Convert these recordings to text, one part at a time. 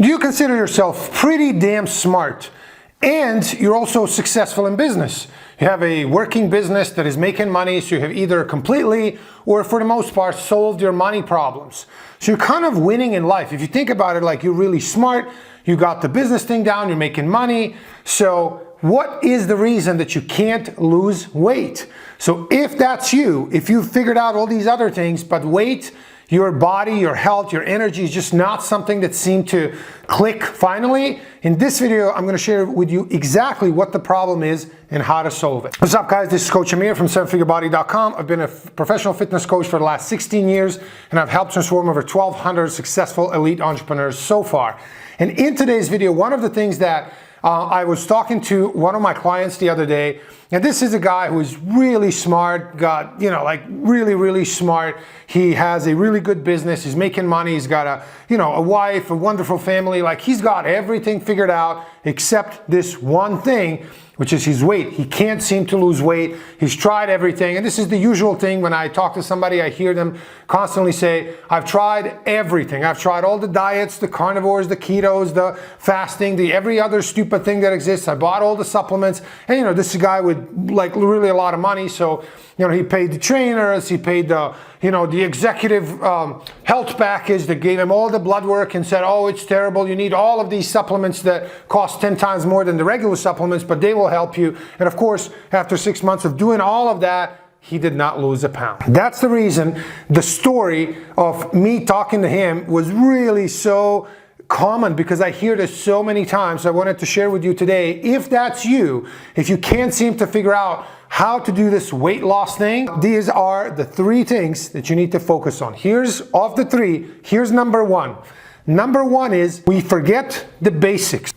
You consider yourself pretty damn smart, and you're also successful in business. You have a working business that is making money, so you have either completely or for the most part solved your money problems. So you're kind of winning in life. If you think about it, like, you're really smart, you got the business thing down, you're making money. So what is the reason that you can't lose weight? So if that's you, if you've figured out all these other things, but weight, your body, your health, your energy is just not something that seemed to click finally, in this video, I'm going to share with you exactly what the problem is and how to solve it. What's up, guys? This is Coach Amir from 7figurebody.com. I've been a professional fitness coach for the last 16 years, and I've helped transform over 1,200 successful elite entrepreneurs so far. And in today's video, one of the things that I was talking to one of my clients the other day, and this is a guy who is really smart, got, really smart. He has a really good business. He's making money. He's got a wife, a wonderful family. Like, he's got everything figured out except this one thing, which is his weight. He can't seem to lose weight. He's tried everything. And this is the usual thing when I talk to somebody, I hear them constantly say, I've tried everything. I've tried all the diets, the carnivores, the ketos, the fasting, the every other stupid thing that exists. I bought all the supplements. And this is a guy with like really a lot of money. So, he paid the trainers, he paid the executive health package that gave him all the blood work and said, oh, it's terrible. You need all of these supplements that cost 10 times more than the regular supplements, but they will help you. And of course, after 6 months of doing all of that, he did not lose a pound. That's the reason the story of me talking to him was really so common, because I hear this so many times. So I wanted to share with you today, if that's you, if you can't seem to figure out how to do this weight loss thing, these are the 3 things that you need to focus on. Here's of the 3, here's number 1. Number 1 is we forget the basics.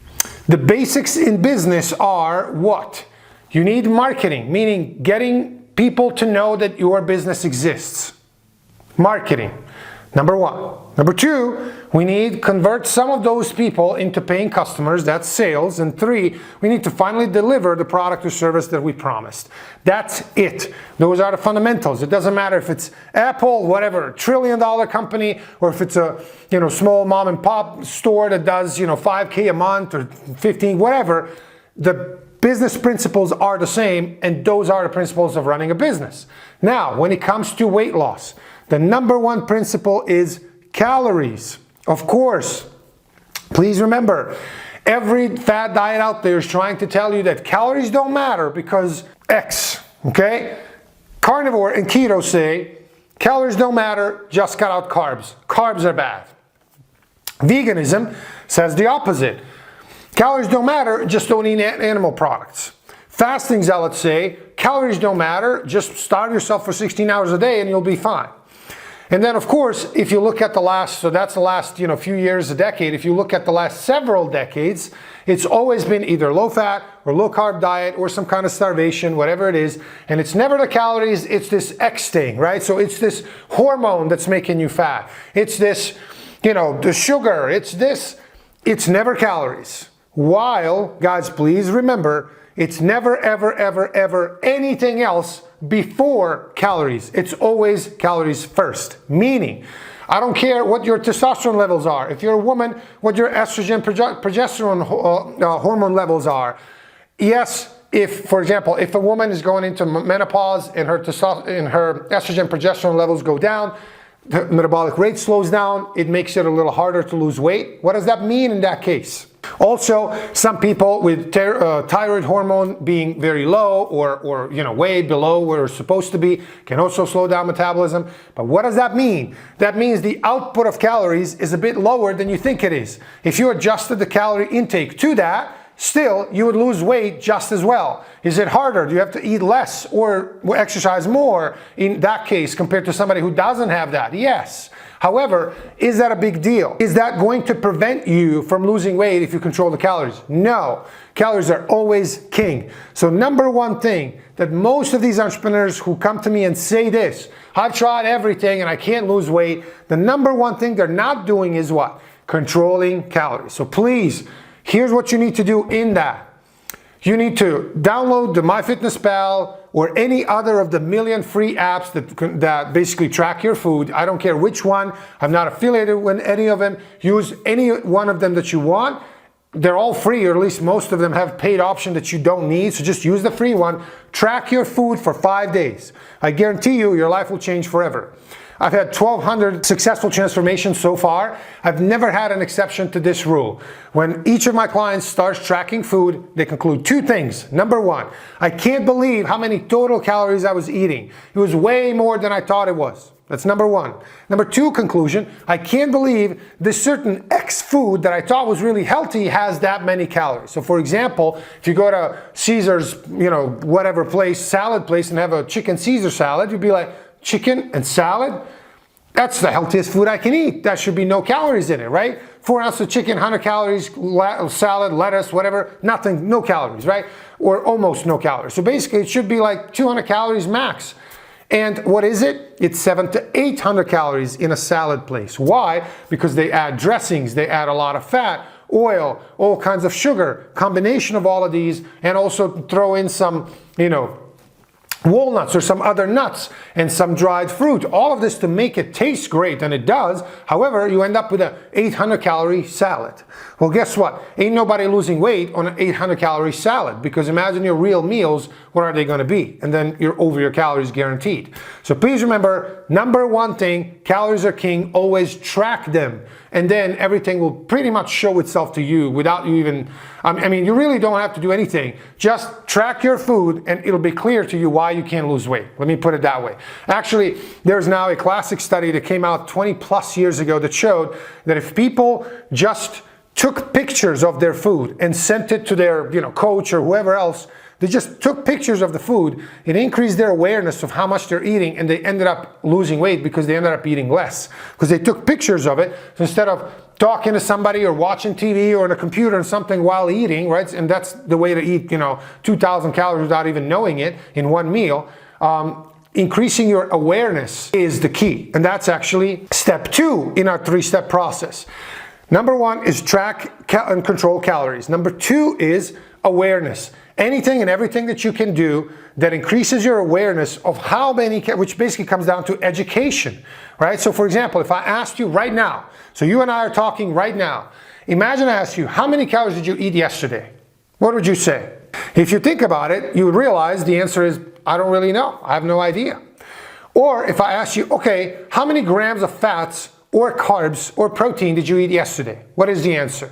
The basics in business are what? You need marketing, meaning getting people to know that your business exists. Marketing, number 1. Number 2, we need convert some of those people into paying customers. That's sales. And 3, we need to finally deliver the product or service that we promised. That's it. Those are the fundamentals. It doesn't matter if it's Apple, whatever, $1 trillion company, or if it's a small mom and pop store that does $5K a month or 15, whatever. The business principles are the same, and those are the principles of running a business. Now, when it comes to weight loss, the number 1 principle is calories. Of course, please remember, every fad diet out there is trying to tell you that calories don't matter because X, okay? Carnivore and keto say calories don't matter, just cut out carbs. Carbs are bad. Veganism says the opposite. Calories don't matter, just don't eat animal products. Fasting zealots say calories don't matter, just starve yourself for 16 hours a day and you'll be fine. And then, of course, if you look at the last, so that's the last few years, a decade, if you look at the last several decades, it's always been either low-fat or low-carb diet or some kind of starvation, whatever it is. And it's never the calories, it's this X thing, right? So it's this hormone that's making you fat. It's this, the sugar, it's this. It's never calories. While, guys, please remember, it's never, ever, ever, ever anything else before calories. It's always calories first. Meaning, I don't care what your testosterone levels are. If you're a woman, what your estrogen, progesterone hormone levels are. Yes, if, for example, if a woman is going into menopause and her estrogen, progesterone levels go down, the metabolic rate slows down, it makes it a little harder to lose weight. What does that mean in that case? Also, some people with thyroid hormone being very low or way below where it's supposed to be can also slow down metabolism. But what does that mean? That means the output of calories is a bit lower than you think it is. If you adjusted the calorie intake to that, still you would lose weight just as well. Is it harder? Do you have to eat less or exercise more in that case compared to somebody who doesn't have that? Yes. However, is that a big deal? Is that going to prevent you from losing weight if you control the calories? No. Calories are always king. So number 1 thing that most of these entrepreneurs who come to me and say this, I've tried everything and I can't lose weight, the number 1 thing they're not doing is what? Controlling calories. So please, here's what you need to do in that. You need to download the MyFitnessPal or any other of the million free apps that basically track your food. I don't care which one. I'm not affiliated with any of them. Use any one of them that you want. They're all free, or at least most of them have paid option that you don't need. So just use the free one. Track your food for 5 days. I guarantee you, your life will change forever. I've had 1,200 successful transformations so far. I've never had an exception to this rule. When each of my clients starts tracking food, they conclude 2 things. Number 1, I can't believe how many total calories I was eating. It was way more than I thought it was. That's number 1. Number 2 conclusion, I can't believe this certain X food that I thought was really healthy has that many calories. So for example, if you go to Caesar's, whatever place, salad place, and have a chicken Caesar salad, you'd be like, chicken and salad? That's the healthiest food I can eat. That should be no calories in it, right? 4 ounces of chicken, 100 calories, salad, lettuce, whatever, nothing, no calories, right? Or almost no calories. So basically it should be like 200 calories max. And what is it? It's 700 to 800 calories in a salad place. Why? Because they add dressings, they add a lot of fat, oil, all kinds of sugar, combination of all of these, and also throw in some, walnuts or some other nuts and some dried fruit. All of this to make it taste great, and it does. However, you end up with an 800 calorie salad. Well, guess what? Ain't nobody losing weight on an 800 calorie salad, because imagine your real meals, what are they going to be? And then you're over your calories guaranteed. So please remember, number 1 thing, calories are king. Always track them. And then everything will pretty much show itself to you without you even, you really don't have to do anything. Just track your food and it'll be clear to you why you can't lose weight. Let me put it that way. Actually, there's now a classic study that came out 20 plus years ago that showed that if people just took pictures of their food and sent it to their coach or whoever else, they just took pictures of the food, it increased their awareness of how much they're eating, and they ended up losing weight because they ended up eating less. Because they took pictures of it. So instead of talking to somebody or watching TV or on a computer or something while eating, right? And that's the way to eat, 2,000 calories without even knowing it in one meal. Increasing your awareness is the key. And that's actually step 2 in our 3-step process. Number 1 is track and control calories. Number 2 is awareness. Anything and everything that you can do that increases your awareness of how many, which basically comes down to education, right? So for example, if I asked you right now, so you and I are talking right now, imagine I asked you, how many calories did you eat yesterday? What would you say? If you think about it, you would realize the answer is, I don't really know. I have no idea. Or if I asked you, okay, how many grams of fats or carbs or protein did you eat yesterday? What is the answer?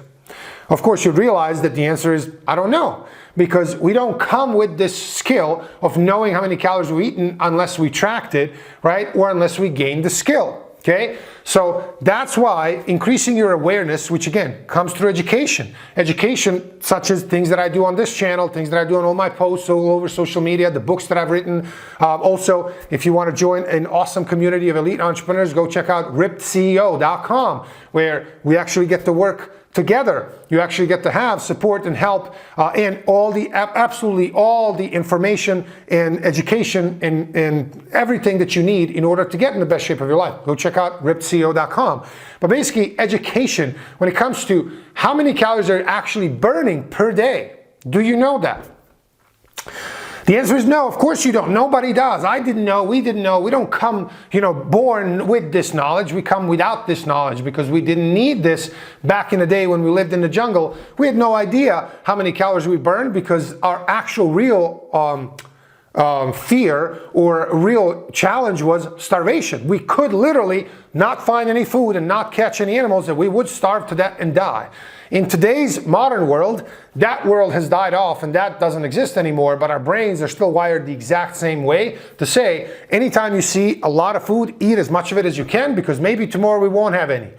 Of course, you'd realize that the answer is, I don't know, because we don't come with this skill of knowing how many calories we've eaten unless we tracked it, right? Or unless we gained the skill, okay? So that's why increasing your awareness, which again, comes through education. Education such as things that I do on this channel, things that I do on all my posts all over social media, the books that I've written. Also, if you want to join an awesome community of elite entrepreneurs, go check out rippedceo.com, where we actually get to work together. You actually get to have support and help and absolutely all the information and education and everything that you need in order to get in the best shape of your life. Go check out rippedceo.com. But basically, education, when it comes to how many calories are actually burning per day, do you know that? The answer is no, of course you don't. Nobody does. I didn't know, we didn't know. We don't come, born with this knowledge. We come without this knowledge because we didn't need this back in the day when we lived in the jungle. We had no idea how many calories we burned because our actual real fear or real challenge was starvation. We could literally not find any food and not catch any animals, that we would starve to death and die. In today's modern world, that world has died off and that doesn't exist anymore, but our brains are still wired the exact same way to say, anytime you see a lot of food, eat as much of it as you can because maybe tomorrow we won't have any.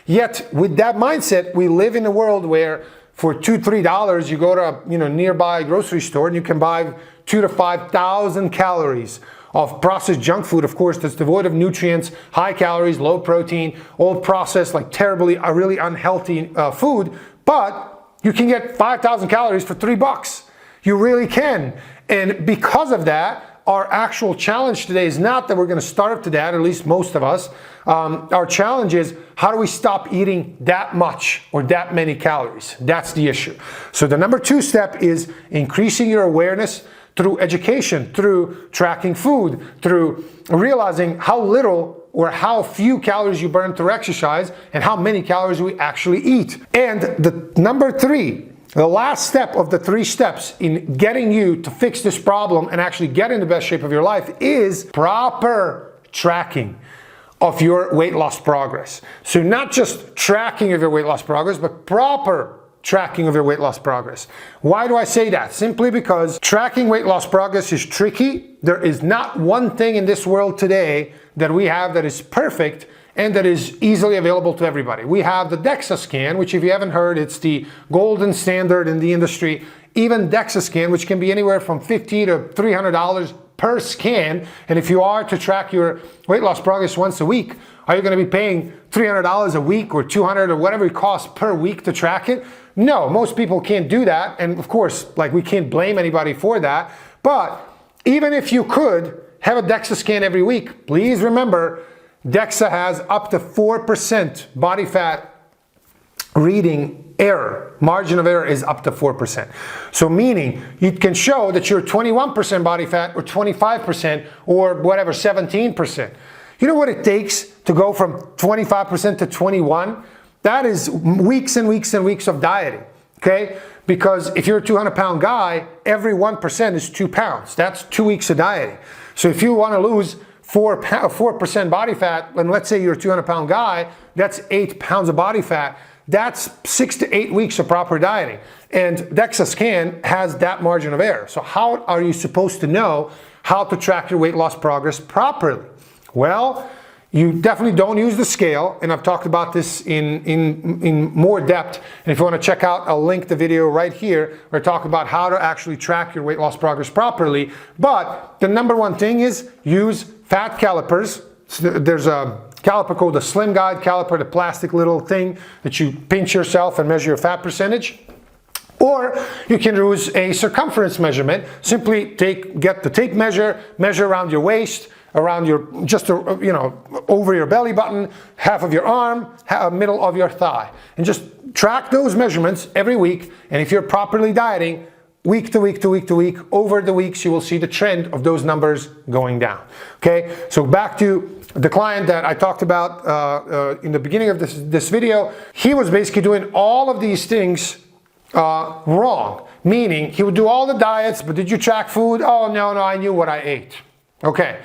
Yet with that mindset, we live in a world where for $2-3 you go to a nearby grocery store and you can buy 2,000 to 5,000 calories of processed junk food, of course, that's devoid of nutrients, high calories, low protein, all processed, like terribly, really unhealthy food. But you can get 5,000 calories for $3. You really can. And because of that, our actual challenge today is not that we're going to starve to death, at least most of us. Our challenge is, how do we stop eating that much or that many calories? That's the issue. So the number 2 step is increasing your awareness through education, through tracking food, through realizing how little or how few calories you burn through exercise and how many calories we actually eat. And the number 3, the last step of the 3 steps in getting you to fix this problem and actually get in the best shape of your life is proper tracking of your weight loss progress. So not just tracking of your weight loss progress, but proper tracking of your weight loss progress. Why do I say that? Simply because tracking weight loss progress is tricky. There is not one thing in this world today that we have that is perfect and that is easily available to everybody. We have the DEXA scan, which if you haven't heard, it's the golden standard in the industry. Even DEXA scan, which can be anywhere from $50 to $300 per scan. And if you are to track your weight loss progress once a week, are you going to be paying $300 a week or $200 or whatever it costs per week to track it? No, most people can't do that. And of course, like, we can't blame anybody for that. But even if you could have a DEXA scan every week, please remember, DEXA has up to 4% body fat reading error. Margin of error is up to 4%. So meaning it can show that you're 21% body fat or 25% or whatever, 17%. You know what it takes to go from 25% to 21? That is weeks and weeks and weeks of dieting, okay? Because if you're a 200-pound guy, every 1% is 2 pounds. That's 2 weeks of dieting. So if you want to lose 4% body fat, and let's say you're a 200-pound guy, that's 8 pounds of body fat. That's 6 to 8 weeks of proper dieting. And DEXA scan has that margin of error. So how are you supposed to know how to track your weight loss progress properly? Well, you definitely don't use the scale, and I've talked about this in more depth. And if you want to check out, I'll link the video right here where I talk about how to actually track your weight loss progress properly. But the number one thing is use fat calipers. So there's a caliper called the Slim Guide caliper, the plastic little thing that you pinch yourself and measure your fat percentage. Or you can use a circumference measurement. Simply get the tape measure around your waist, around your, over your belly button, half of your arm, middle of your thigh. And just track those measurements every week. And if you're properly dieting, week to week to week to week, over the weeks, you will see the trend of those numbers going down. Okay, so back to the client that I talked about in the beginning of this video. He was basically doing all of these things wrong. Meaning, he would do all the diets, but did you track food? Oh, no, I knew what I ate. Okay.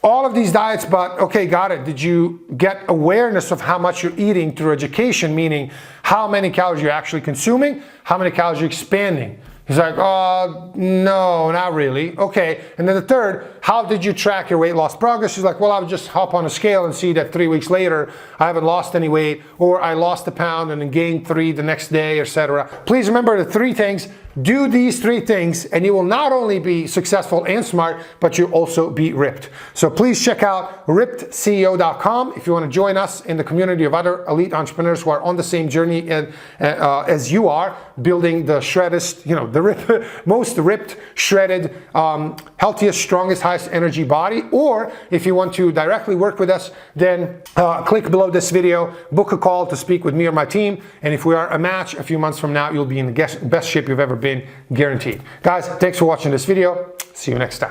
All of these diets, but okay, got it. Did you get awareness of how much you're eating through education, meaning how many calories you're actually consuming, how many calories you're expanding? He's like, oh, no, not really. Okay, and then the third, how did you track your weight loss progress? He's like, well, I would just hop on a scale and see that 3 weeks later, I haven't lost any weight, or I lost a pound and then gained 3 the next day, etc. Please remember the 3 things. Do these 3 things and you will not only be successful and smart, but you'll also be ripped. So please check out rippedceo.com if you want to join us in the community of other elite entrepreneurs who are on the same journey as you are, building the shreddest, the most ripped, shredded, healthiest, strongest, highest energy body. Or if you want to directly work with us, then click below this video, book a call to speak with me or my team. And if we are a match a few months from now, you'll be in the best shape you've ever been, guaranteed. Guys, thanks for watching this video. See you next time.